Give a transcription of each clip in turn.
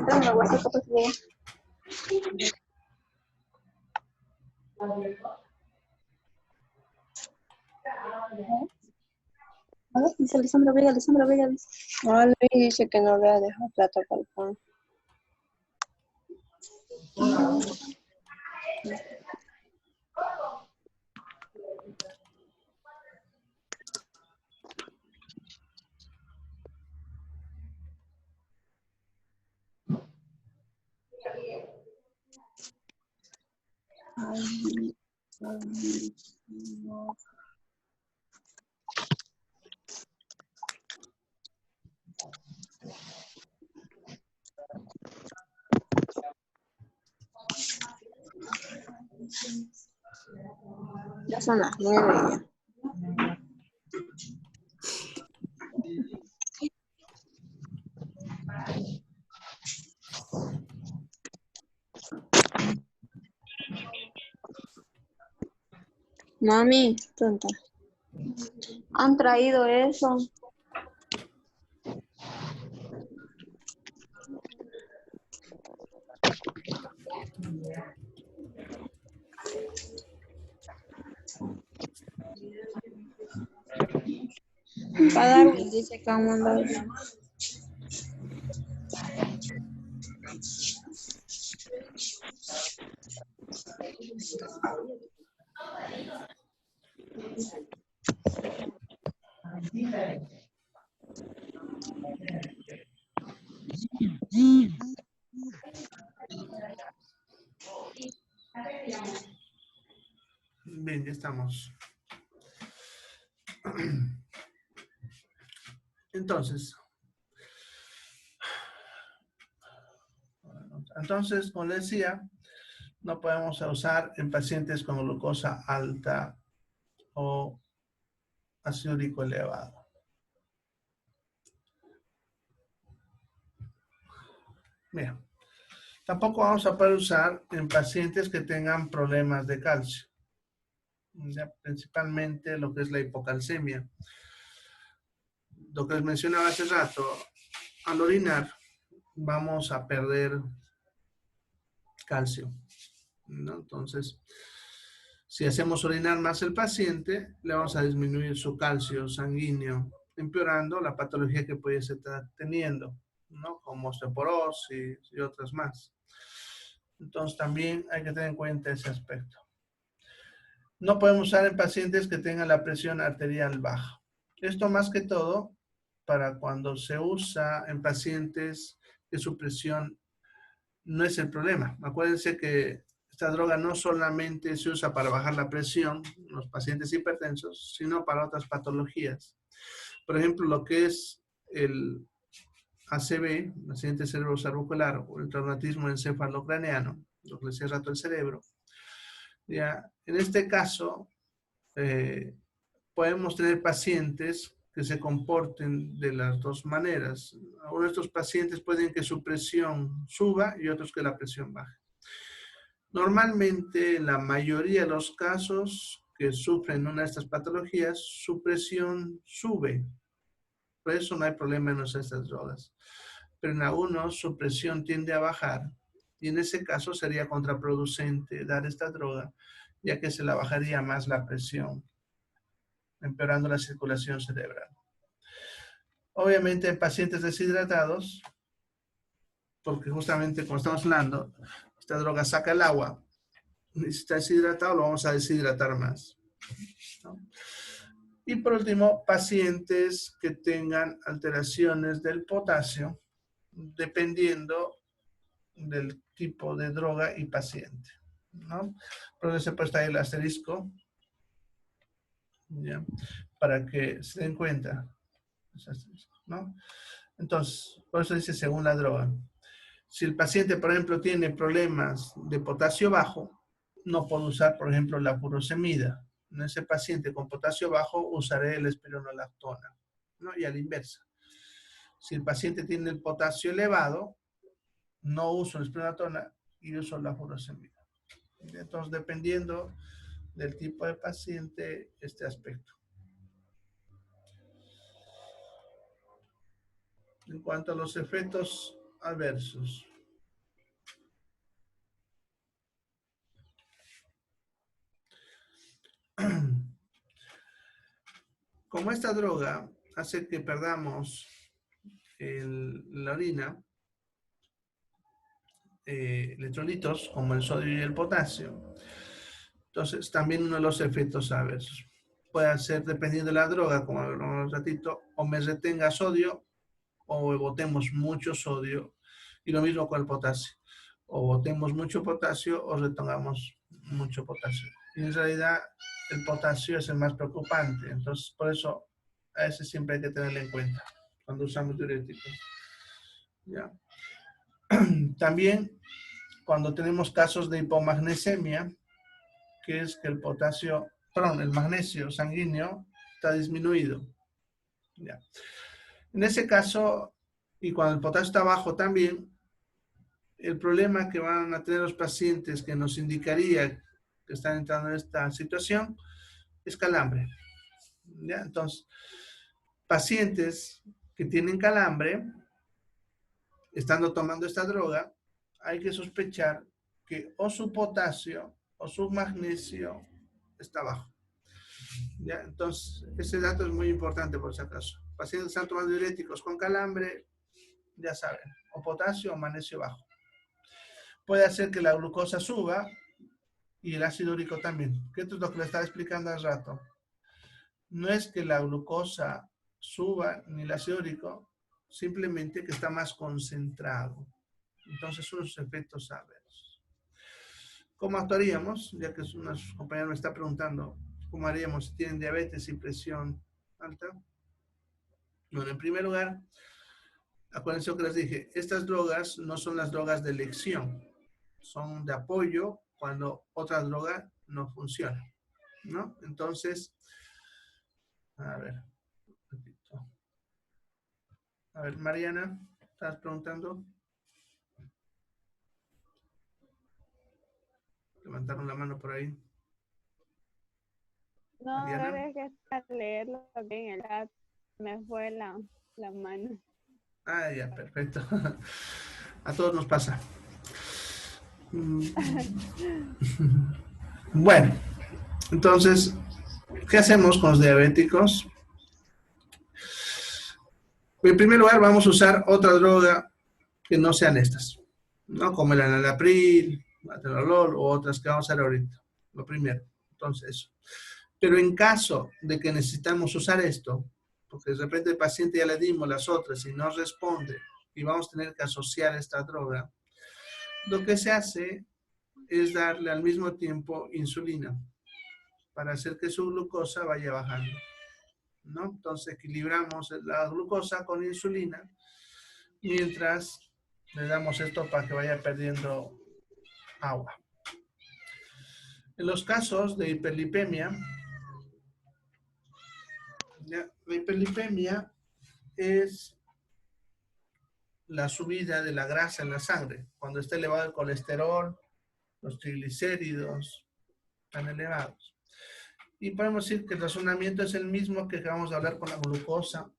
Entonces me guardo todo bien. A ver, dice Lisandra Vega, Lisandra Vega. Ah, Luis dice que no le ha dejado plata para el pan. Ya son las 9 ya. Mami, tonta. Han traído eso. Para Darwin dice que han mandado eso. Bien, ya estamos. Entonces, como les decía, no podemos usar en pacientes con glucosa alta o ácido úrico elevado. Bien. Tampoco vamos a poder usar en pacientes que tengan problemas de calcio. Ya, principalmente lo que es la hipocalcemia. Lo que les mencionaba hace rato, al orinar vamos a perder calcio, ¿no? Entonces, si hacemos orinar más el paciente, le vamos a disminuir su calcio sanguíneo, empeorando la patología que puede estar teniendo, ¿no? Como osteoporosis y otras más. Entonces, también hay que tener en cuenta ese aspecto. No podemos usar en pacientes que tengan la presión arterial baja. Esto más que todo para cuando se usa en pacientes que su presión no es el problema. Acuérdense que esta droga no solamente se usa para bajar la presión en los pacientes hipertensos, sino para otras patologías. Por ejemplo, lo que es el ACV, accidente cerebrovascular o el traumatismo encefalocraneano, lo que le cierra todo el cerebro. Ya, en este caso, podemos tener pacientes que se comporten de las dos maneras. Algunos de estos pacientes pueden que su presión suba y otros que la presión baje. Normalmente, en la mayoría de los casos que sufren una de estas patologías, su presión sube. Por eso no hay problema en usar estas drogas. Pero en algunos su presión tiende a bajar y en ese caso sería contraproducente dar esta droga, ya que se la bajaría más la presión, empeorando la circulación cerebral. Obviamente en pacientes deshidratados, porque justamente como estamos hablando, esta droga saca el agua, y si está deshidratado lo vamos a deshidratar más, ¿no? Y por último, pacientes que tengan alteraciones del potasio, dependiendo del tipo de droga y paciente, ¿no? Por eso se puede ahí el asterisco, ¿ya? Para que se den cuenta, ¿no? Entonces, por eso dice según la droga. Si el paciente, por ejemplo, tiene problemas de potasio bajo, no puedo usar, por ejemplo, la furosemida. En ese paciente con potasio bajo usaré el espironolactona, ¿no? Y a la inversa. Si el paciente tiene el potasio elevado, no uso la espironolactona y uso la furosemida. Entonces, dependiendo del tipo de paciente, este aspecto. En cuanto a los efectos adversos, como esta droga hace que perdamos la orina, electrolitos como el sodio y el potasio, entonces también uno de los efectos adversos puede ser, dependiendo de la droga, como hablamos un ratito, o me retenga sodio o botemos mucho sodio, y lo mismo con el potasio, o botemos mucho potasio o retengamos mucho potasio. Y en realidad el potasio es el más preocupante, entonces por eso a ese siempre hay que tenerlo en cuenta cuando usamos diuréticos. ¿Ya? También cuando tenemos casos de hipomagnesemia, que es que el magnesio sanguíneo está disminuido. ¿Ya? En ese caso, y cuando el potasio está bajo también, el problema que van a tener los pacientes que nos indicaría que están entrando en esta situación es calambre. ¿Ya? Entonces, pacientes que tienen calambre, estando tomando esta droga, hay que sospechar que o su potasio o su magnesio está bajo. ¿Ya? Entonces, ese dato es muy importante por si acaso. Pacientes que están tomando diuréticos con calambre, ya saben, o potasio o magnesio bajo. Puede hacer que la glucosa suba y el ácido úrico también. Que esto es lo que le estaba explicando hace rato. No es que la glucosa suba ni el ácido úrico, simplemente que está más concentrado. Entonces son los efectos adversos. ¿Cómo actuaríamos? Ya que una compañera me está preguntando, ¿cómo haríamos si tienen diabetes y presión alta? Bueno, en primer lugar, acuérdense lo que les dije, estas drogas no son las drogas de elección, son de apoyo cuando otra droga no funciona, ¿no? Entonces, a ver, Mariana, ¿estás preguntando? Levantaron la mano por ahí. No, Mariana. ahora es que hasta leerlo en el chat me fue la mano. Ah, ya, perfecto. A todos nos pasa. Bueno, entonces, ¿qué hacemos con los diabéticos? En primer lugar, vamos a usar otra droga que no sean estas, ¿no? Como el enalapril, atenolol o otras que vamos a ver ahorita. Lo primero. Entonces, eso. Pero en caso de que necesitamos usar esto, porque de repente el paciente ya le dimos las otras y no responde y vamos a tener que asociar esta droga, lo que se hace es darle al mismo tiempo insulina para hacer que su glucosa vaya bajando, ¿no? Entonces equilibramos la glucosa con insulina mientras le damos esto para que vaya perdiendo agua. En los casos de hiperlipemia, la hiperlipemia es la subida de la grasa en la sangre, cuando está elevado el colesterol, los triglicéridos están elevados. Y podemos decir que el razonamiento es el mismo que acabamos de hablar con la glucosa.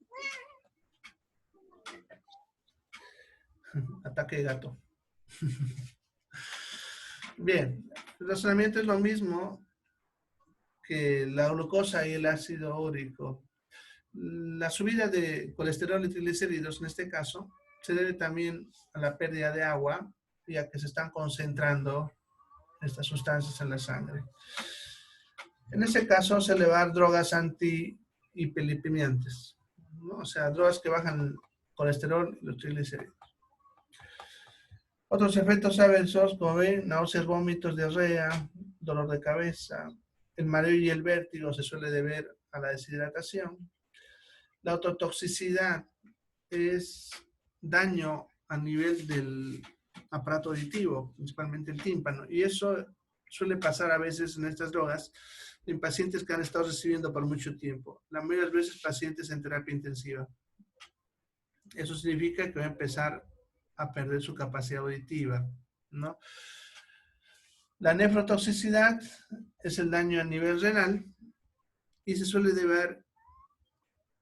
Ataque de gato. Bien, el razonamiento es lo mismo que la glucosa y el ácido úrico. La subida de colesterol y triglicéridos en este caso se debe también a la pérdida de agua y a que se están concentrando estas sustancias en la sangre. En ese caso se le va a dar drogas antihiperlipemiantes, ¿no? O sea, drogas que bajan el colesterol y los triglicéridos. Otros efectos adversos, como ven, náuseas, vómitos, diarrea, dolor de cabeza, el mareo y el vértigo se suele deber a la deshidratación. La ototoxicidad es daño a nivel del aparato auditivo, principalmente el tímpano, y eso suele pasar a veces en estas drogas en pacientes que han estado recibiendo por mucho tiempo, la mayoría de las veces pacientes en terapia intensiva. Eso significa que va a empezar a perder su capacidad auditiva, ¿no? La nefrotoxicidad es el daño a nivel renal y se suele deber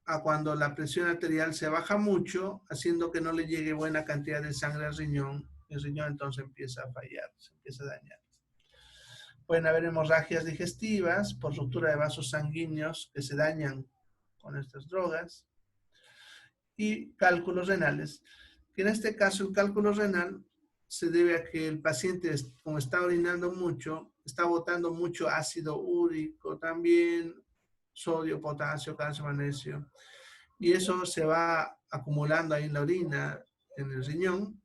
a cuando la presión arterial se baja mucho, haciendo que no le llegue buena cantidad de sangre al riñón. El riñón entonces empieza a fallar, se empieza a dañar. Pueden haber hemorragias digestivas por ruptura de vasos sanguíneos que se dañan con estas drogas. Y cálculos renales, que en este caso el cálculo renal se debe a que el paciente, como está orinando mucho, está botando mucho ácido úrico, también sodio, potasio, calcio, magnesio, y eso se va acumulando ahí en la orina, en el riñón,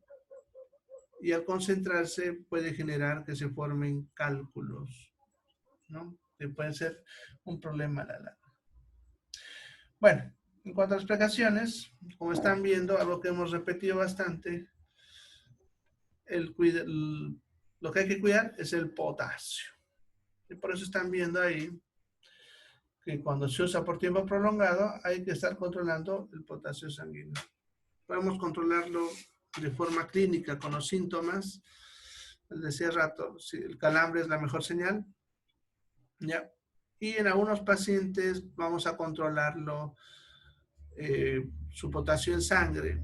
y al concentrarse puede generar que se formen cálculos, ¿no? Que puede ser un problema a la larga. Bueno, en cuanto a las explicaciones, como están viendo, algo que hemos repetido bastante, lo que hay que cuidar es el potasio. Y por eso están viendo ahí que cuando se usa por tiempo prolongado hay que estar controlando el potasio sanguíneo. Podemos controlarlo de forma clínica con los síntomas. Les decía hace rato, si el calambre es la mejor señal, ¿ya? Y en algunos pacientes vamos a controlarlo, su potasio en sangre,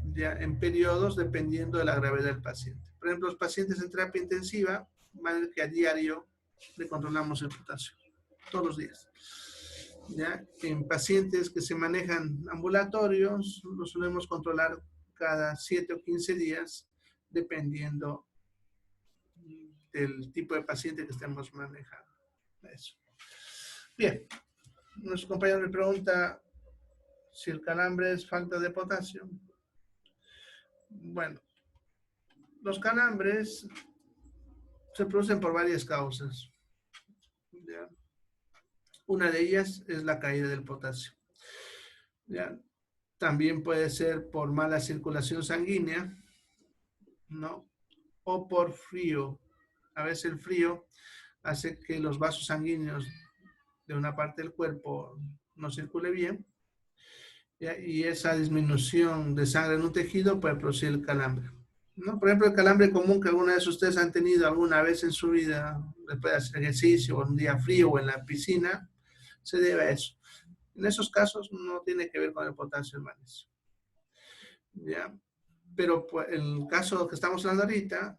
ya en periodos dependiendo de la gravedad del paciente. Por ejemplo, los pacientes en terapia intensiva, van a ver que a diario le controlamos el potasio, todos los días. ¿Ya? En pacientes que se manejan ambulatorios, lo solemos controlar cada 7 o 15 días, dependiendo del tipo de paciente que estemos manejando. Eso. Bien, nuestro compañero me pregunta si el calambre es falta de potasio. Bueno, los calambres se producen por varias causas. ¿Ya? Una de ellas es la caída del potasio. ¿Ya? También puede ser por mala circulación sanguínea, ¿no? O por frío. A veces el frío hace que los vasos sanguíneos de una parte del cuerpo no circule bien, ¿ya? Y esa disminución de sangre en un tejido puede producir el calambre, ¿no? Por ejemplo, el calambre común que alguna vez ustedes han tenido alguna vez en su vida, después de hacer ejercicio, o un día frío o en la piscina, se debe a eso. En esos casos no tiene que ver con el potasio y el magnesio, ¿ya? Pero pues, en el caso que estamos hablando ahorita,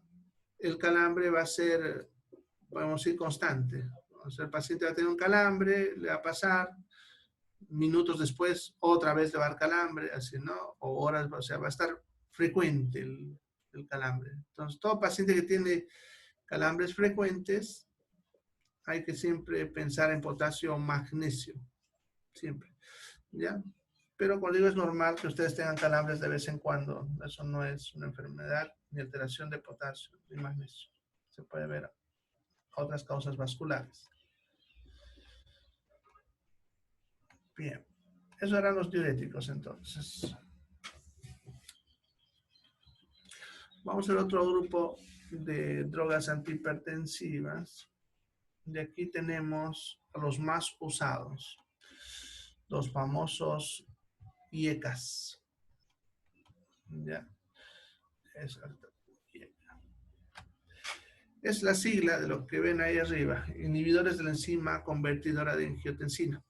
el calambre va a ser, podemos decir, constante. O sea, el paciente va a tener un calambre, le va a pasar, minutos después otra vez le va a dar calambre, así, ¿no? O horas, o sea, va a estar frecuente el calambre. Entonces, todo paciente que tiene calambres frecuentes, hay que siempre pensar en potasio o magnesio, siempre, ¿ya? Pero como digo, es normal que ustedes tengan calambres de vez en cuando. Eso no es una enfermedad ni alteración de potasio ni magnesio. Se puede ver otras causas vasculares. Bien, esos eran los diuréticos entonces. Vamos al otro grupo de drogas antihipertensivas. De aquí tenemos a los más usados, los famosos IECAS. ¿Ya? Es la sigla de lo que ven ahí arriba, inhibidores de la enzima convertidora de angiotensina.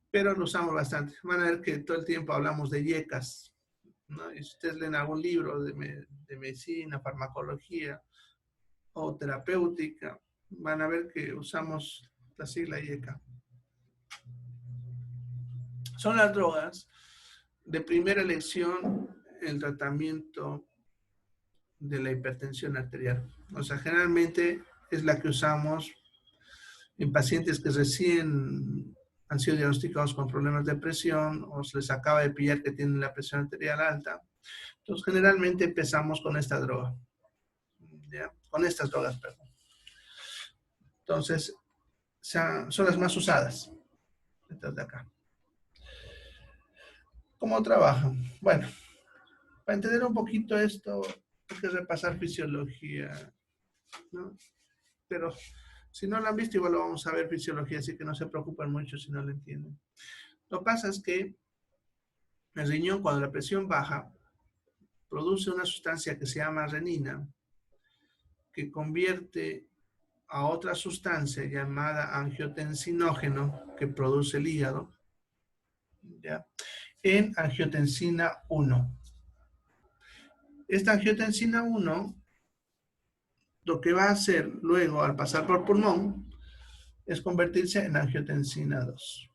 Pero lo usamos bastante. Van a ver que todo el tiempo hablamos de IECAS, ¿no? Y si ustedes leen algún libro de medicina, farmacología o terapéutica, van a ver que usamos la sigla IECA. Son las drogas de primera elección en el tratamiento de la hipertensión arterial. O sea, generalmente es la que usamos en pacientes que recién han sido diagnosticados con problemas de presión o se les acaba de pillar que tienen la presión arterial alta. Entonces, generalmente empezamos con esta droga. ¿Ya? Con estas drogas, perdón. Entonces, son las más usadas. Estas de acá. ¿Cómo trabajan? Bueno, para entender un poquito esto, hay que repasar fisiología, ¿no? Pero si no lo han visto, igual lo vamos a ver fisiología, así que no se preocupen mucho si no lo entienden. Lo que pasa es que el riñón, cuando la presión baja, produce una sustancia que se llama renina, que convierte a otra sustancia llamada angiotensinógeno, que produce el hígado, ¿ya?, en angiotensina 1. Esta angiotensina 1, lo que va a hacer luego al pasar por pulmón, es convertirse en angiotensina 2.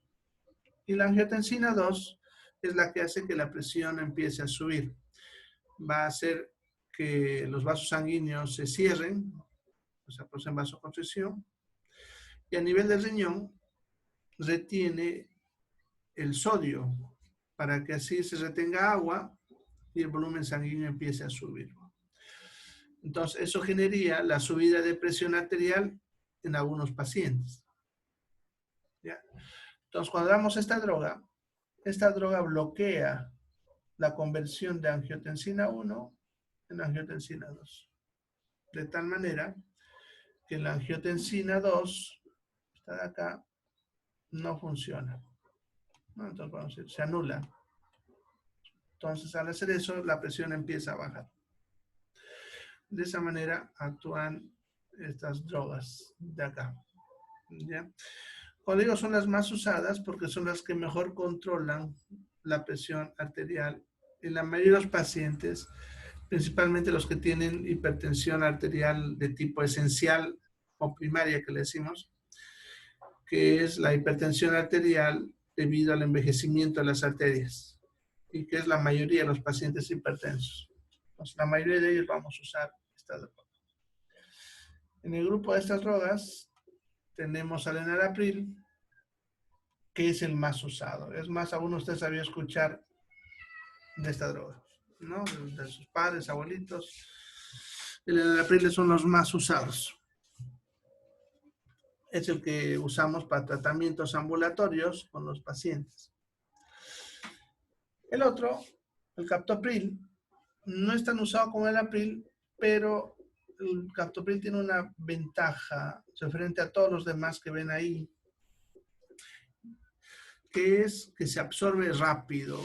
Y la angiotensina 2 es la que hace que la presión empiece a subir. Va a hacer que los vasos sanguíneos se cierren, o sea, producen vasoconstricción, y a nivel del riñón retiene el sodio para que así se retenga agua y el volumen sanguíneo empiece a subir. Entonces, eso generaría la subida de presión arterial en algunos pacientes. ¿Ya? Entonces, cuando damos esta droga bloquea la conversión de angiotensina 1 en angiotensina 2. De tal manera que la angiotensina 2, esta de acá, no funciona. ¿No? Entonces, vamos a decir, se anula. Entonces, al hacer eso, la presión empieza a bajar. De esa manera actúan estas drogas de acá. ¿Ya? Como digo, son las más usadas porque son las que mejor controlan la presión arterial en la mayoría de los pacientes, principalmente los que tienen hipertensión arterial de tipo esencial o primaria que le decimos, que es la hipertensión arterial debido al envejecimiento de las arterias y que es la mayoría de los pacientes hipertensos. Entonces, la mayoría de ellos vamos a usar esta droga. En el grupo de estas drogas tenemos al enalapril, que es el más usado. Es más, aún usted sabía escuchar de esta droga, ¿no? De sus padres, abuelitos. El enalapril son los más usados. Es el que usamos para tratamientos ambulatorios con los pacientes. El otro, el captopril, no es tan usado como el enalapril, pero el captopril tiene una ventaja referente a todos los demás que ven ahí, que es que se absorbe rápido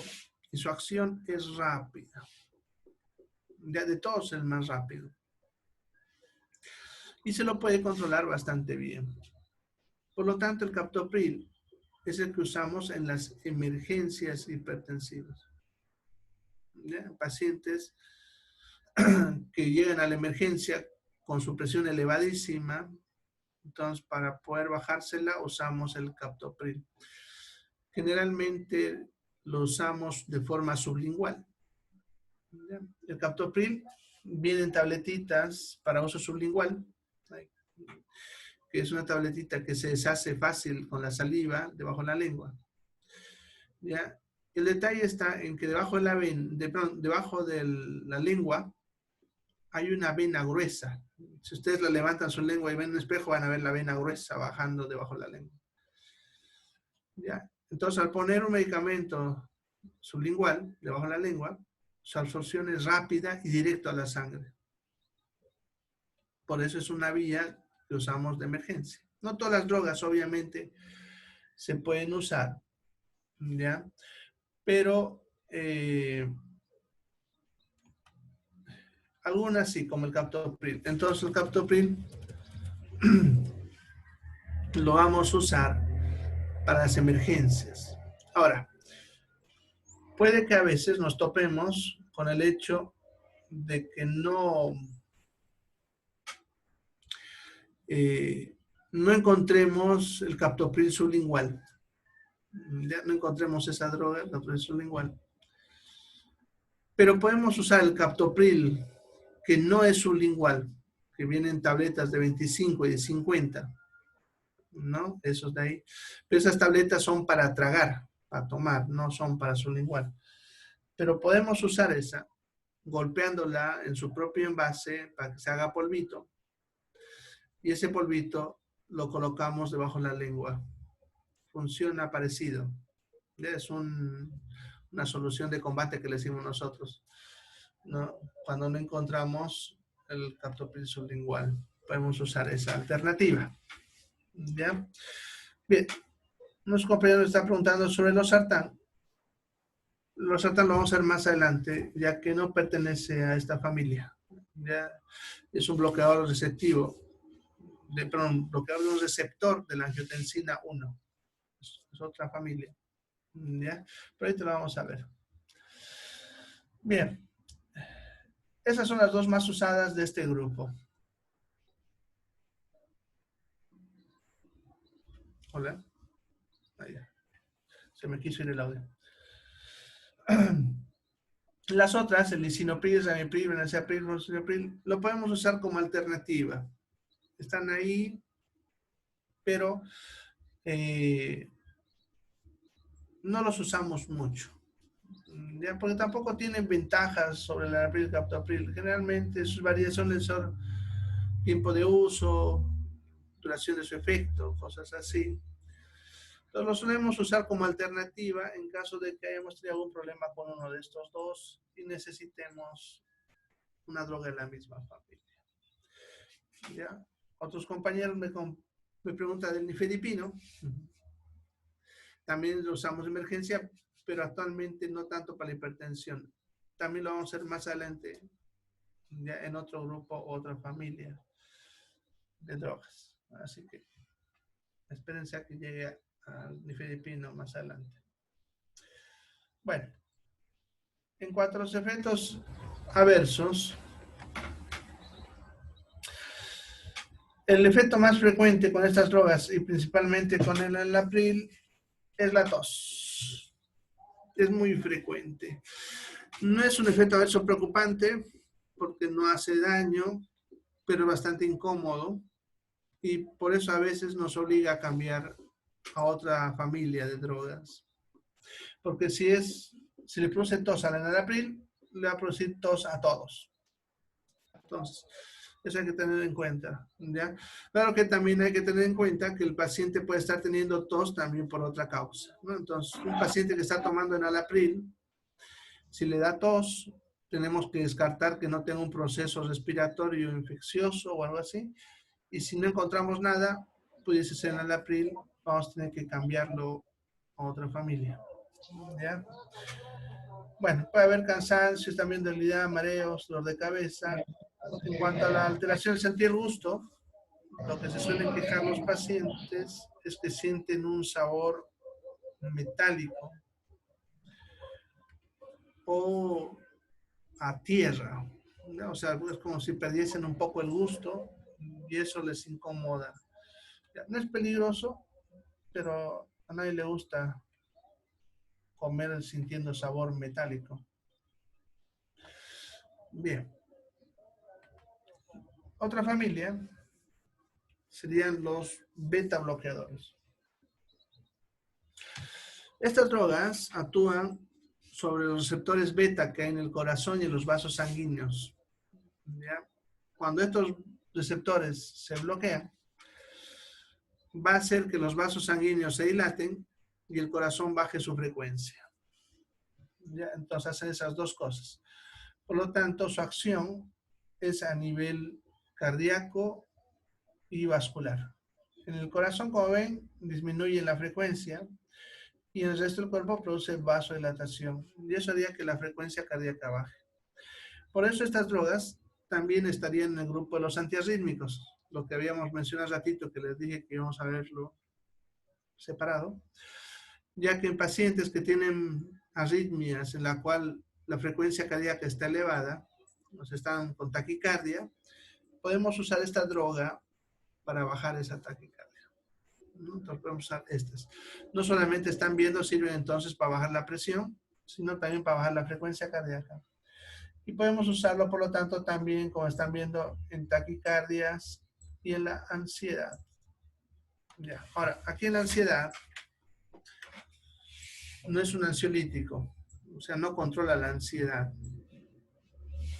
y su acción es rápida. De todos el más rápido. Y se lo puede controlar bastante bien. Por lo tanto, el captopril es el que usamos en las emergencias hipertensivas. ¿Ya? Pacientes que llegan a la emergencia con su presión elevadísima, entonces para poder bajársela usamos el captopril. Generalmente lo usamos de forma sublingual. ¿Ya? El captopril viene en tabletitas para uso sublingual, que es una tabletita que se deshace fácil con la saliva debajo de la lengua. ¿Ya? El detalle está en que debajo de la lengua hay una vena gruesa. Si ustedes la levantan su lengua y ven un espejo, van a ver la vena gruesa bajando debajo de la lengua. ¿Ya? Entonces, al poner un medicamento sublingual debajo de la lengua, su absorción es rápida y directa a la sangre. Por eso es una vía que usamos de emergencia. No todas las drogas, obviamente, se pueden usar, ¿ya? Pero algunas sí, como el captopril. Entonces, el captopril lo vamos a usar para las emergencias. Ahora, puede que a veces nos topemos con el hecho de que no encontremos el captopril sublingual. Ya no encontremos esa droga, el captopril sublingual. Pero podemos usar el captopril que no es sublingual, que viene en tabletas de 25 y de 50, ¿no? Esos de ahí. Pero esas tabletas son para tragar, para tomar, no son para sublingual. Pero podemos usar esa, golpeándola en su propio envase para que se haga polvito. Y ese polvito lo colocamos debajo de la lengua. Funciona parecido. Es una solución de combate que le decimos nosotros, ¿no? Cuando no encontramos el captopril sublingual, podemos usar esa alternativa. ¿Ya? Bien, unos compañeros están preguntando sobre los sartán. Los sartán lo vamos a ver más adelante, ya que no pertenece a esta familia. ¿Ya? Es un bloqueador receptivo, bloqueador de un receptor de la angiotensina 1. Es otra familia. ¿Ya? Pero ahorita lo vamos a ver. Bien. Esas son las dos más usadas de este grupo. Hola. Ahí. Se me quiso ir el audio. Las otras, el lisinopril, ramipril, benazepril, fosfenopril, lo podemos usar como alternativa. Están ahí, pero no los usamos mucho. ¿Ya? Porque tampoco tienen ventajas sobre el enalapril y captopril. Generalmente sus variaciones son tiempo de uso, duración de su efecto, cosas así. Entonces lo solemos usar como alternativa en caso de que hayamos tenido algún problema con uno de estos dos y necesitemos una droga de la misma familia. ¿Ya? Otros compañeros me preguntan del nifedipino. También lo usamos de emergencia, pero actualmente no tanto para la hipertensión. También lo vamos a hacer más adelante, ya en otro grupo, otra familia de drogas. Así que espérense a que llegue al nifedipino más adelante. Bueno, en cuanto a los efectos adversos, el efecto más frecuente con estas drogas y principalmente con el enalapril es la tos. Es muy frecuente. No es un efecto adverso preocupante porque no hace daño, pero es bastante incómodo y por eso a veces nos obliga a cambiar a otra familia de drogas. Porque si le produce tos al enalapril, le va a producir tos a todos. Entonces, eso hay que tener en cuenta, ¿ya? Claro que también hay que tener en cuenta que el paciente puede estar teniendo tos también por otra causa, ¿no? Entonces, un paciente que está tomando enalapril, si le da tos, tenemos que descartar que no tenga un proceso respiratorio infeccioso o algo así. Y si no encontramos nada, pudiese ser enalapril, vamos a tener que cambiarlo a otra familia, ¿ya? Bueno, puede haber cansancio, también debilidad, mareos, dolor de cabeza. En cuanto a la alteración del sentir gusto, lo que se suelen quejar los pacientes es que sienten un sabor metálico o a tierra, ¿no? O sea, es como si perdiesen un poco el gusto y eso les incomoda. No es peligroso, pero a nadie le gusta comer sintiendo sabor metálico. Bien. Otra familia serían los beta bloqueadores. Estas drogas actúan sobre los receptores beta que hay en el corazón y en los vasos sanguíneos. ¿Ya? Cuando estos receptores se bloquean, va a hacer que los vasos sanguíneos se dilaten y el corazón baje su frecuencia. ¿Ya? Entonces hacen esas dos cosas. Por lo tanto, su acción es a nivel cardíaco y vascular. En el corazón, como ven, disminuye la frecuencia y en el resto del cuerpo produce vasodilatación. Y eso haría que la frecuencia cardíaca baje. Por eso estas drogas también estarían en el grupo de los antiarrítmicos, lo que habíamos mencionado hace ratito, que les dije que íbamos a verlo separado, ya que en pacientes que tienen arritmias en la cual la frecuencia cardíaca está elevada, o sea, están con taquicardia, podemos usar esta droga para bajar esa taquicardia. ¿No? Entonces podemos usar estas. No solamente están viendo, sirven entonces para bajar la presión, sino también para bajar la frecuencia cardíaca. Y podemos usarlo, por lo tanto, también, como están viendo, en taquicardias y en la ansiedad. Ya. Ahora, aquí en la ansiedad no es un ansiolítico, o sea, no controla la ansiedad.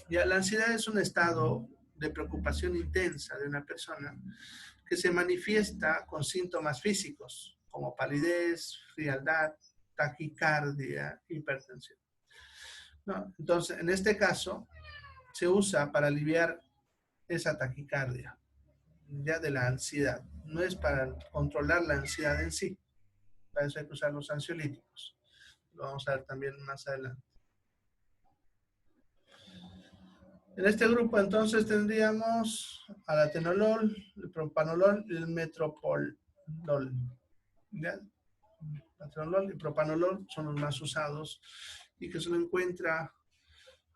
Ya, la ansiedad es un estado de preocupación intensa de una persona que se manifiesta con síntomas físicos, como palidez, frialdad, taquicardia, hipertensión. ¿No? Entonces, en este caso, se usa para aliviar esa taquicardia, ya de la ansiedad. No es para controlar la ansiedad en sí. Para eso hay que usar los ansiolíticos. Lo vamos a ver también más adelante. En este grupo entonces tendríamos al atenolol, el propanolol y el metropolol. ¿Ya? Atenolol y propanolol son los más usados y que se lo encuentra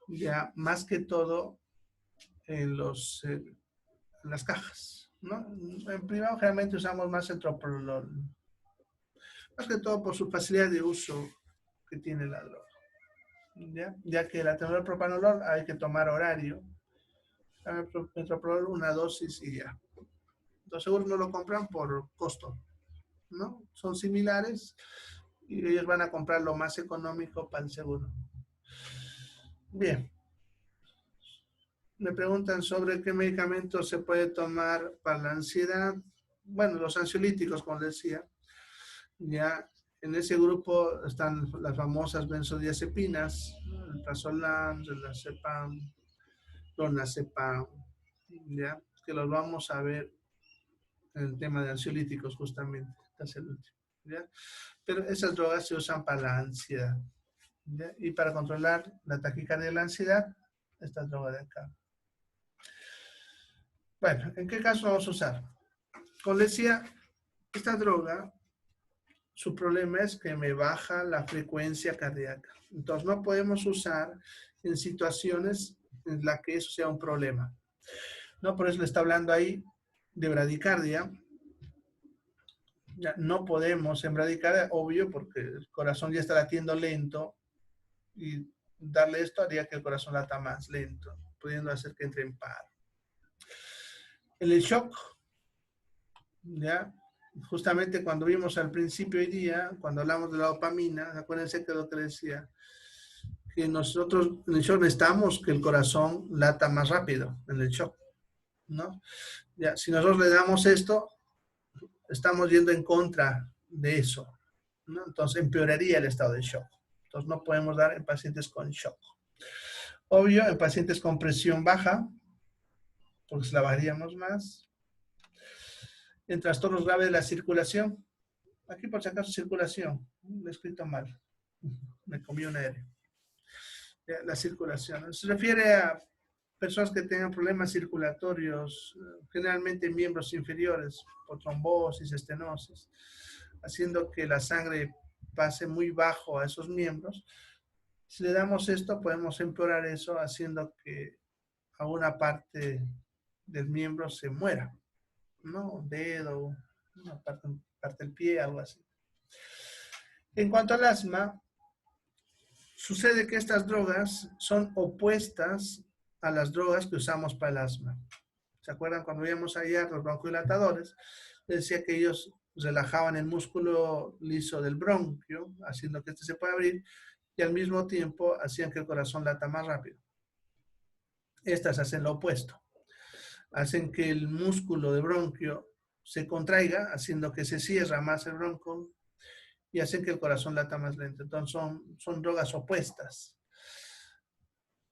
ya más que todo en las cajas, ¿no? En privado generalmente usamos más el troprolol. Más que todo por su facilidad de uso que tiene la droga. Ya que el atenuador propranolol hay que tomar horario. Metoprolol una dosis y ya. Los seguros no lo compran por costo, ¿no? Son similares y ellos van a comprar lo más económico para el seguro. Bien. Me preguntan sobre qué medicamentos se puede tomar para la ansiedad. Bueno, los ansiolíticos, como decía. Ya en ese grupo están las famosas benzodiazepinas, el prazolam, el diazepam, clonazepam, ya, que los vamos a ver en el tema de ansiolíticos justamente, este es el último, ¿ya? Pero esas drogas se usan para la ansiedad, ¿ya? Y para controlar la taquicardia de la ansiedad, esta droga de acá. Bueno, ¿en qué caso vamos a usar? Como decía, esta droga, su problema es que me baja la frecuencia cardíaca. Entonces no podemos usar en situaciones en las que eso sea un problema. ¿No? Por eso le está hablando ahí de bradicardia. Ya no podemos en bradicardia, obvio, porque el corazón ya está latiendo lento y darle esto haría que el corazón lata más lento, pudiendo hacer que entre en paro. El shock, ¿ya? Justamente cuando vimos al principio hoy día, cuando hablamos de la dopamina, acuérdense que lo que decía, que nosotros en el shock necesitamos que el corazón lata más rápido en el shock, ¿no? Ya, si nosotros le damos esto, estamos yendo en contra de eso, ¿no? Entonces empeoraría el estado de shock. Entonces no podemos dar en pacientes con shock. Obvio, en pacientes con presión baja, porque se la bajaríamos más. En trastornos graves de la circulación, aquí por si acaso circulación, lo he escrito mal, me comí una R. La circulación, se refiere a personas que tengan problemas circulatorios, generalmente en miembros inferiores, por trombosis, estenosis, haciendo que la sangre pase muy bajo a esos miembros. Si le damos esto, podemos empeorar eso, haciendo que a una parte del miembro se muera, ¿no? Un dedo, una parte del pie, algo así. En cuanto al asma, sucede que estas drogas son opuestas a las drogas que usamos para el asma. ¿Se acuerdan cuando veíamos ayer los broncodilatadores? Decía que ellos relajaban el músculo liso del bronquio, haciendo que este se pueda abrir, y al mismo tiempo hacían que el corazón lata más rápido. Estas hacen lo opuesto. Hacen que el músculo de bronquio se contraiga, haciendo que se cierra más el bronco, y hacen que el corazón lata más lento. Entonces son drogas opuestas.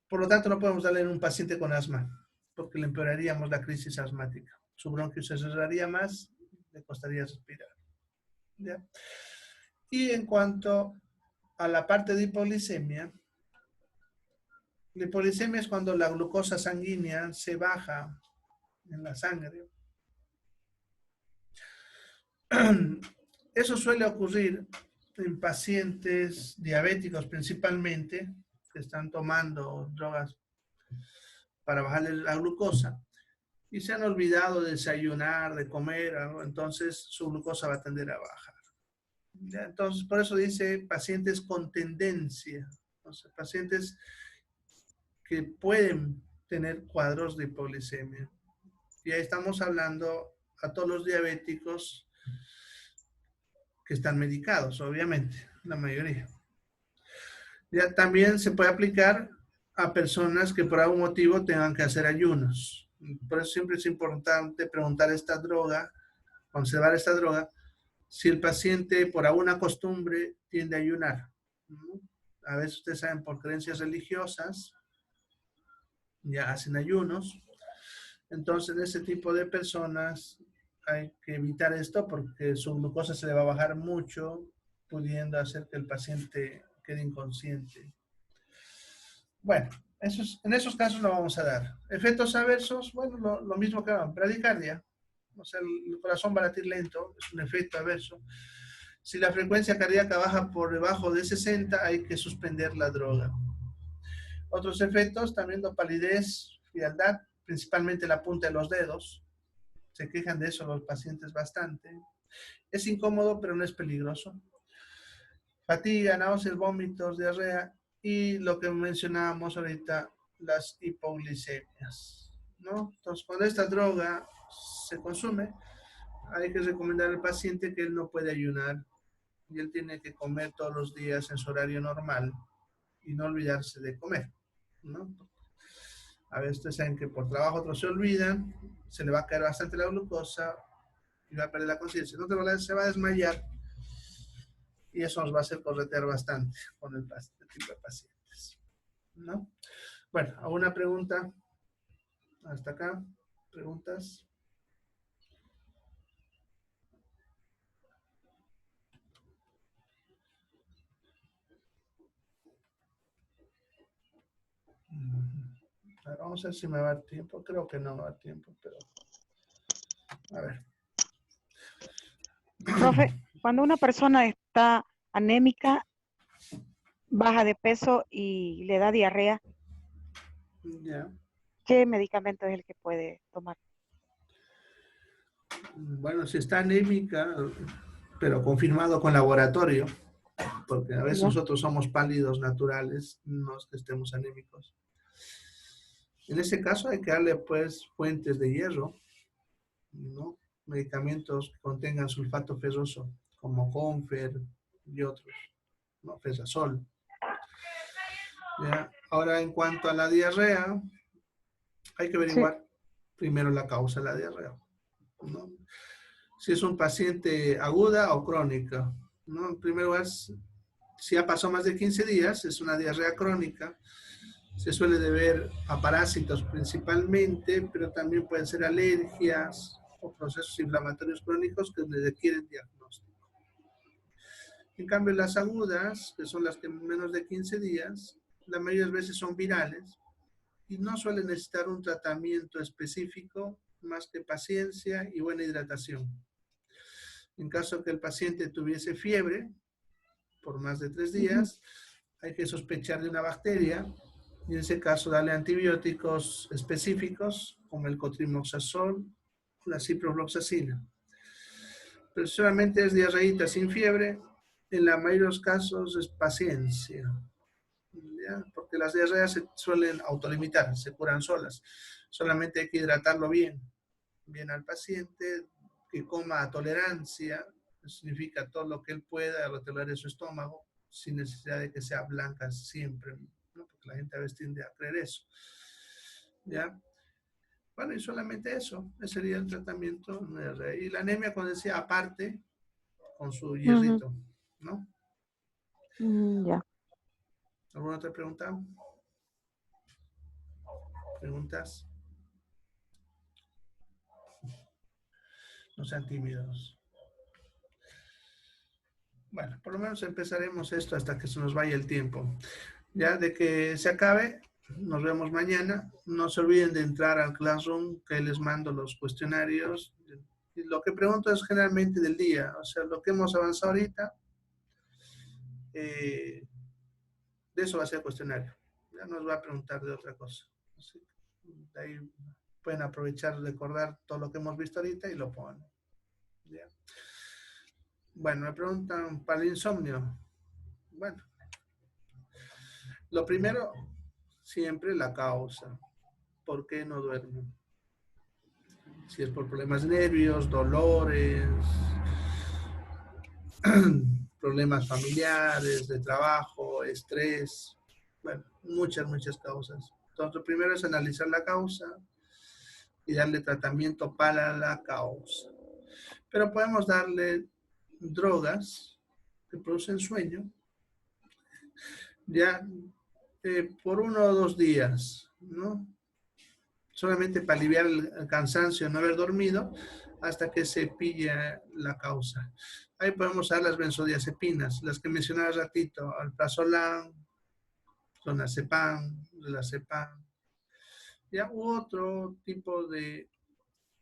Por lo tanto, no podemos darle en un paciente con asma, porque le empeoraríamos la crisis asmática. Su bronquio se cerraría más, le costaría respirar. ¿Ya? Y en cuanto a la parte de hipoglicemia, la hipoglicemia es cuando la glucosa sanguínea se baja en la sangre. Eso suele ocurrir en pacientes diabéticos principalmente, que están tomando drogas para bajarle la glucosa y se han olvidado de desayunar, de comer, ¿no? Entonces su glucosa va a tender a bajar. ¿Ya? Entonces, por eso dice pacientes con tendencia, o sea, pacientes que pueden tener cuadros de hipoglicemia. Y ahí estamos hablando a todos los diabéticos que están medicados, obviamente, la mayoría. Ya también se puede aplicar a personas que por algún motivo tengan que hacer ayunos. Por eso siempre es importante preguntar esta droga, conservar esta droga, si el paciente por alguna costumbre tiende a ayunar. A veces ustedes saben, por creencias religiosas, ya hacen ayunos. Entonces, en ese tipo de personas hay que evitar esto porque su glucosa se le va a bajar mucho, pudiendo hacer que el paciente quede inconsciente. Bueno, en esos casos lo vamos a dar. Efectos adversos, bueno, lo mismo que bradicardia. O sea, el corazón va a latir lento, es un efecto adverso. Si la frecuencia cardíaca baja por debajo de 60, hay que suspender la droga. Otros efectos, también la palidez, frialdad, principalmente la punta de los dedos. Se quejan de eso los pacientes bastante. Es incómodo, pero no es peligroso. Fatiga, náuseas, vómitos, diarrea y lo que mencionábamos ahorita, las hipoglicemias, ¿no? Entonces, cuando esta droga se consume, hay que recomendar al paciente que él no puede ayunar y él tiene que comer todos los días en su horario normal y no olvidarse de comer, ¿no? A veces ustedes saben que por trabajo otros se olvidan, se le va a caer bastante la glucosa y va a perder la conciencia. No te va a, se va a desmayar y eso nos va a hacer corretear bastante con este tipo de pacientes, ¿no? Bueno, ¿alguna pregunta? Hasta acá, preguntas. A ver, vamos a ver si me va a dar tiempo. Creo que no me va a dar tiempo, pero a ver. Profe, cuando una persona está anémica, baja de peso y le da diarrea, Ya. ¿qué medicamento es el que puede tomar? Bueno, si está anémica, pero confirmado con laboratorio, porque a veces ¿Ya? nosotros somos pálidos naturales, no es que estemos anémicos. En ese caso hay que darle pues fuentes de hierro, ¿no? Medicamentos que contengan sulfato ferroso, como Confer y otros, ¿no? Fesasol. ¿Ya? Ahora, en cuanto a la diarrea, hay que Sí. averiguar primero la causa de la diarrea, ¿no? Si es un paciente aguda o crónica, ¿no? En primer lugar, si ha pasado más de 15 días, es una diarrea crónica. Se suele deber a parásitos principalmente, pero también pueden ser alergias o procesos inflamatorios crónicos que requieren diagnóstico. En cambio, las agudas, que son las que menos de 15 días, la mayoría de veces son virales y no suelen necesitar un tratamiento específico más que paciencia y buena hidratación. En caso que el paciente tuviese fiebre por más de 3 días, hay que sospechar de una bacteria y en ese caso darle antibióticos específicos como el cotrimoxazol o la ciprofloxacina. Pero si solamente es diarreíta sin fiebre, en la mayoría de los casos es paciencia, ¿ya? Porque las diarreas se suelen autolimitar, se curan solas. Solamente hay que hidratarlo bien, bien al paciente, que coma a tolerancia, eso significa todo lo que él pueda retirar de su estómago, sin necesidad de que sea blanca siempre, ¿no? Porque la gente a veces tiende a creer eso, ¿ya? Bueno, y solamente eso, ese sería el tratamiento. Y la anemia, como decía, aparte, con su hierrito, ¿no? Ya. ¿Alguna otra pregunta? ¿Preguntas? No sean tímidos. Bueno, por lo menos empezaremos esto hasta que se nos vaya el tiempo. Ya de que se acabe, nos vemos mañana. No se olviden de entrar al Classroom, que les mando los cuestionarios. Y lo que pregunto es generalmente del día, o sea, lo que hemos avanzado ahorita, de eso va a ser el cuestionario. Ya nos va a preguntar de otra cosa. Así, de ahí pueden aprovechar, recordar todo lo que hemos visto ahorita y lo ponen. ¿Ya? Bueno, me preguntan para el insomnio. Bueno, lo primero, siempre la causa. ¿Por qué no duermo? Si es por problemas de nervios, dolores, problemas familiares, de trabajo, estrés, bueno, muchas causas. Entonces, lo primero es analizar la causa y darle tratamiento para la causa. Pero podemos darle drogas que producen sueño, ya por 1 o 2 días, ¿no? Solamente para aliviar el cansancio, no haber dormido, hasta que se pilla la causa. Ahí podemos dar las benzodiazepinas, las que mencionaba hace ratito, alprazolam, clonazepam, diazepam, ya, u otro tipo de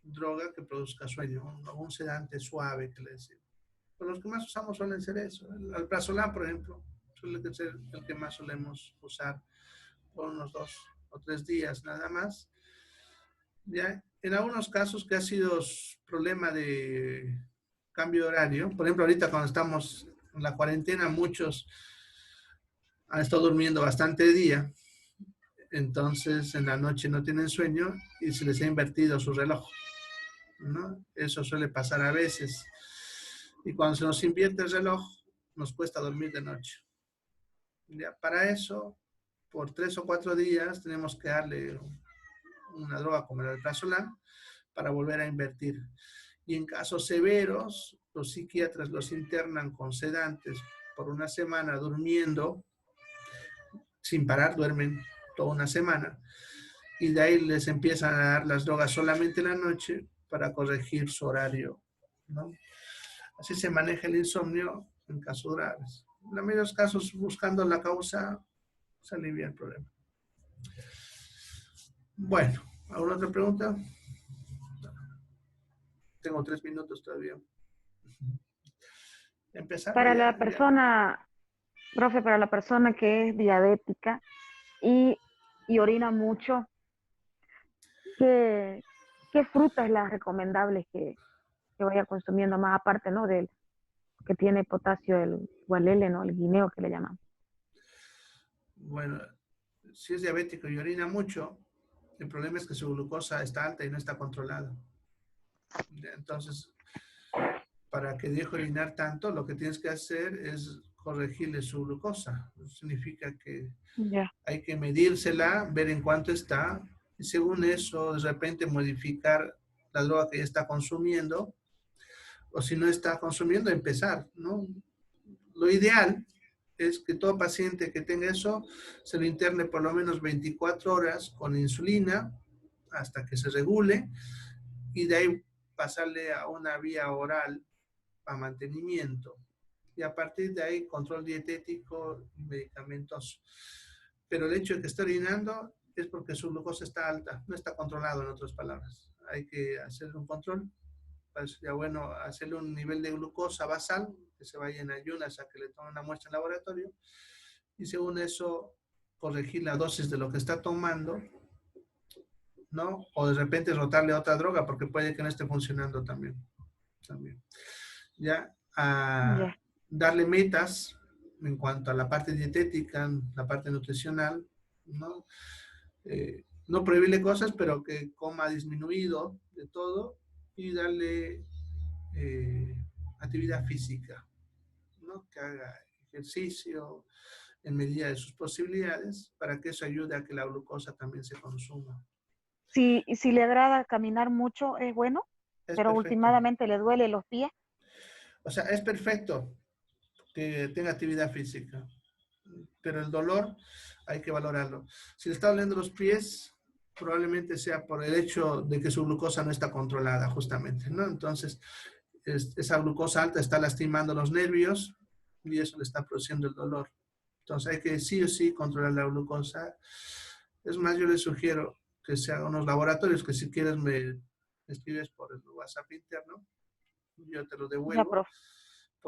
droga que produzca sueño, un sedante suave que le decimos. Pero los que más usamos suelen ser eso. El alprazolam, por ejemplo, suele ser el que más solemos usar por unos 2 o 3 días nada más. Ya, en algunos casos que ha sido problema de cambio de horario, por ejemplo, ahorita cuando estamos En la cuarentena muchos han estado durmiendo bastante de día, entonces en la noche no tienen sueño y se les ha invertido su reloj, ¿no? Eso suele pasar a veces. Y cuando se nos invierte el reloj, nos cuesta dormir de noche. Ya, para eso, por 3 o 4 días, tenemos que darle una droga como el alprazolam para volver a invertir. Y en casos severos, los psiquiatras los internan con sedantes por una semana durmiendo, sin parar, duermen toda una semana. Y de ahí les empiezan a dar las drogas solamente en la noche para corregir su horario, ¿no? Así se maneja el insomnio en casos graves. En la mayoría de los casos, buscando la causa, se alivia el problema. Bueno, ¿alguna otra pregunta? Tengo 3 minutos todavía. Empezar Para ya, la persona, profe, para la persona que es diabética y orina mucho, ¿qué fruta es la recomendable que vaya consumiendo más aparte, ¿no? Del que tiene potasio, el gualele, ¿no? El guineo que le llaman. Bueno, si es diabético y orina mucho, el problema es que su glucosa está alta y no está controlada. Entonces, para que deje orinar tanto, lo que tienes que hacer es corregirle su glucosa. Eso significa que Ya. hay que medírsela, ver en cuánto está, y según eso, de repente modificar la droga que ya está consumiendo, o si no está consumiendo, empezar, ¿no? Lo ideal es que todo paciente que tenga eso se lo interne por lo menos 24 horas con insulina hasta que se regule y de ahí pasarle a una vía oral para mantenimiento. Y a partir de ahí, control dietético y medicamentoso. Pero el hecho de que esté orinando es porque su glucosa está alta, no está controlado, en otras palabras. Hay que hacer un control. Sería bueno hacerle un nivel de glucosa basal, que se vaya en ayunas a que le tomen una muestra en laboratorio, y según eso, corregir la dosis de lo que está tomando, ¿no? O de repente rotarle a otra droga, porque puede que no esté funcionando también. Ya, Ya. darle metas en cuanto a la parte dietética, la parte nutricional, ¿no? No prohibirle cosas, pero que coma disminuido de todo y darle actividad física, ¿no? Que haga ejercicio en medida de sus posibilidades para que eso ayude a que la glucosa también se consuma. Si le agrada caminar mucho, es bueno, Es pero perfecto. últimamente le duele los pies. O sea, es perfecto que tenga actividad física, pero el dolor hay que valorarlo. Si le está doliendo los pies, probablemente sea por el hecho de que su glucosa no está controlada, justamente, ¿no? Entonces, esa glucosa alta está lastimando los nervios y eso le está produciendo el dolor. Entonces, hay que sí o sí controlar la glucosa. Es más, yo les sugiero que se hagan unos laboratorios que si quieres me escribes por el WhatsApp interno, yo te lo Ya, devuelvo, profe,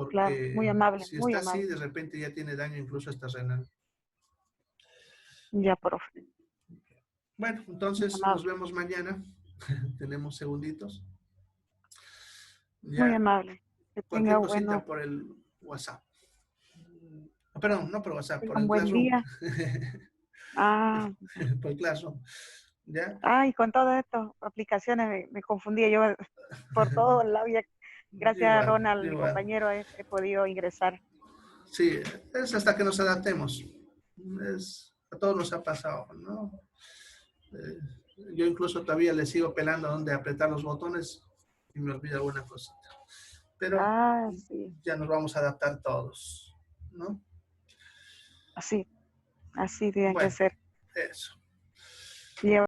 claro, muy porque amable, si muy está así, amable. de repente ya tiene daño incluso hasta renal. Ya, profe, Bueno, muy entonces nos amable, vemos mañana. Tenemos segunditos. muy Ya, amable. Que cualquier tenga cosita bueno, por el WhatsApp. Perdón, no por WhatsApp, tenga por un el buen Classroom. día. Ah, Por el Classroom. ¿Ya? ay, con todas estas aplicaciones me confundía yo por todo el lado. Gracias a Igual, Ronald, mi igual. compañero, he podido ingresar. Sí, es hasta que nos adaptemos. A todos nos ha pasado, ¿no? Eh, yo incluso todavía le sigo pelando donde apretar los botones y me olvido alguna cosita. Pero Ah, sí, ya nos vamos a adaptar todos, ¿no? así tiene que Bueno, ser. eso. Lleva